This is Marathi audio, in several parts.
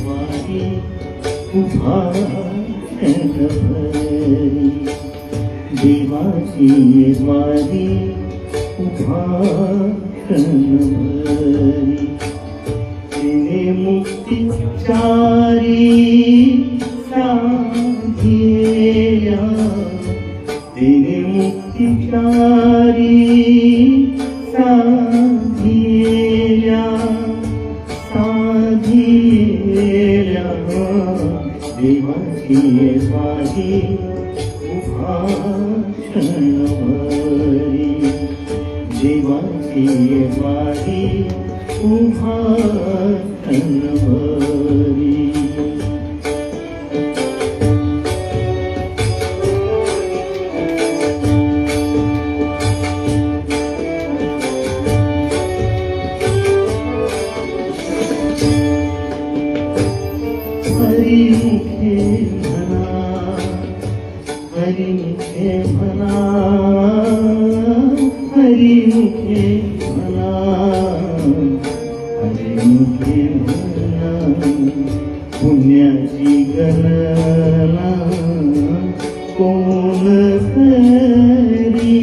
वारी उभा क्षणभरी, देवाची वारी उभा क्षणभरी, तिने मुक्तिचारी साधिया, तिने मुक्तिचारी साधिया, साधिया, देवाची वारी उभा क्षणभरी, देवाची वारी उभा क्षणभरी. हरिमुखे म्हणा, हरिमुखे म्हणा, हरिमुखे म्हणा, हरिमुखे म्हणा, पुण्याची गणना कोण करी,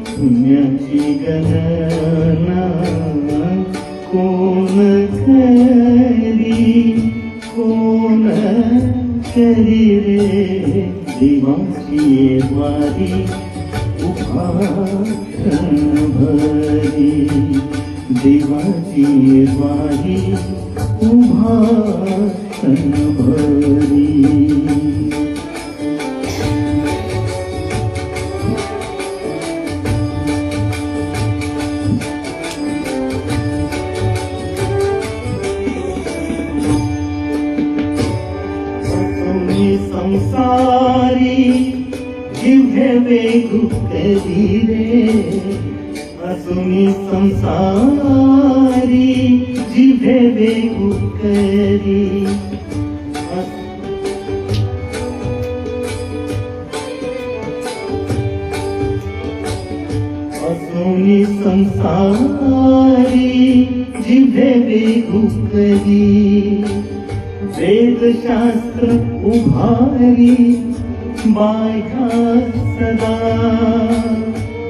पुण्याची गणना कोण करी, कोण करी रे, देवाची वारी उभा क्षणभरी, देवाची वारी उभा क्षणभरी. संसारी जिव्हे वेगू करी रे, असुनी संसारी जिव्हे वेगू करी, असुनी संसारी जिव्हे वेगू करी, वेदशास्त्र उभारी बाह्या सदा,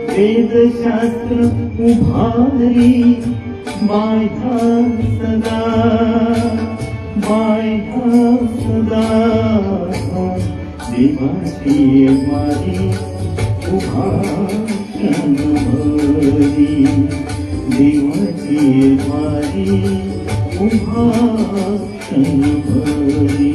वेदशास्त्र उभारी बाह्या सदा, बाह्या सदा, देवाची वारी उभा क्षणभरी, देवाची वारी उभा क्षणभरी.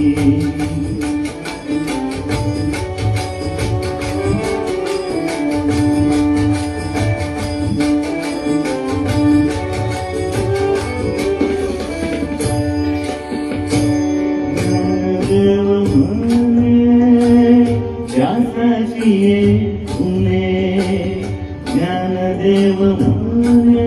ज्ञानदेव म्हणे ज्यासाठी पुणे, ज्ञानदेव म्हणे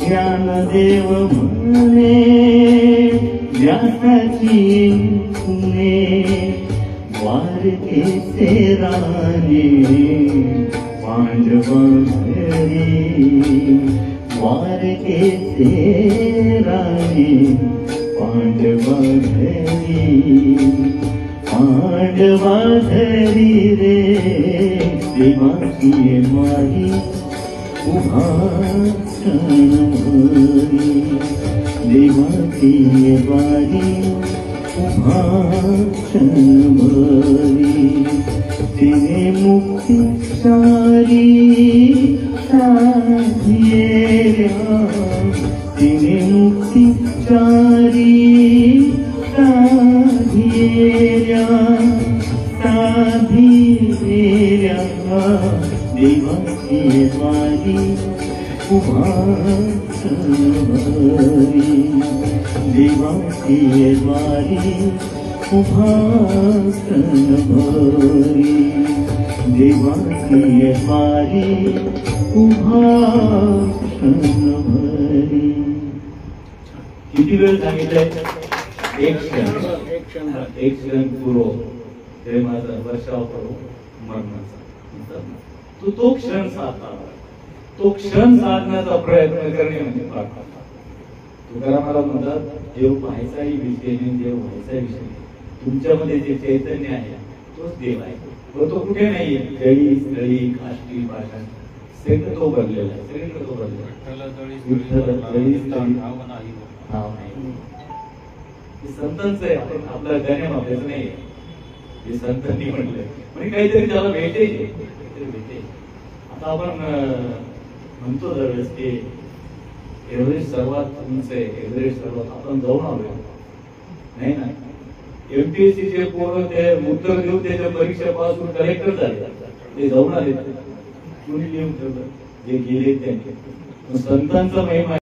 ज्ञानदेव म्हणे ज्यासाठी पुणे, द्वारकेचे राणे पांडवा घरी, द्वारकेचे राणे पांडवा घरी, पांडवा घरी रे, देवाची वारी उभा क्षणभरी, देवाची वारी उभा क्षणभरी, तिने मुक्तिचारी साधिया, तिने मुक्तिचारी साधिया, साधिया, देवाची वारी उभा क्षणभरी, देवाची वारी उभा क्षणभरी. देवाची मारी उभा क्षणभरी. किती वेळ सांगितलंय? एक क्षण पुरो हे माझा वर्षाव करू मरणाचा. तो क्षण साधला. तो क्षण साधण्याचा प्रयत्न करणे म्हणजे प्रार्थना. तुकारामाला म्हणतात, देव पाहायचाही विषय नाही, देव व्हायचा विषय नाही. तुमच्यामध्ये जे चैतन्य आहे तोच देव आहे. तो कुठे नाहीये, जळी स्थळी काष्टी पाषाण सगळं तो भरलेला आहे. सगळीकडे तो भरलेला संतांचं आहे. आपण आपल्या गाण्या वापरायचं नाही, हे संतांनी म्हटलंय म्हणजे काहीतरी त्याला भेटेल. आता आपण म्हणतो दरवेळेस की एव्हरेस्ट सर्वात उंच आहे, एव्हरेस्ट सर्वात. आपण जाऊन आलोय नाही ना. MPSC चे पोरं ते उत्तर देऊन त्याच्या परीक्षा पास करून कलेक्टर झाले, ते जाऊन आले. कुणी लिहून ठेवलं जे गेले त्यांनी. संतांचा महिमा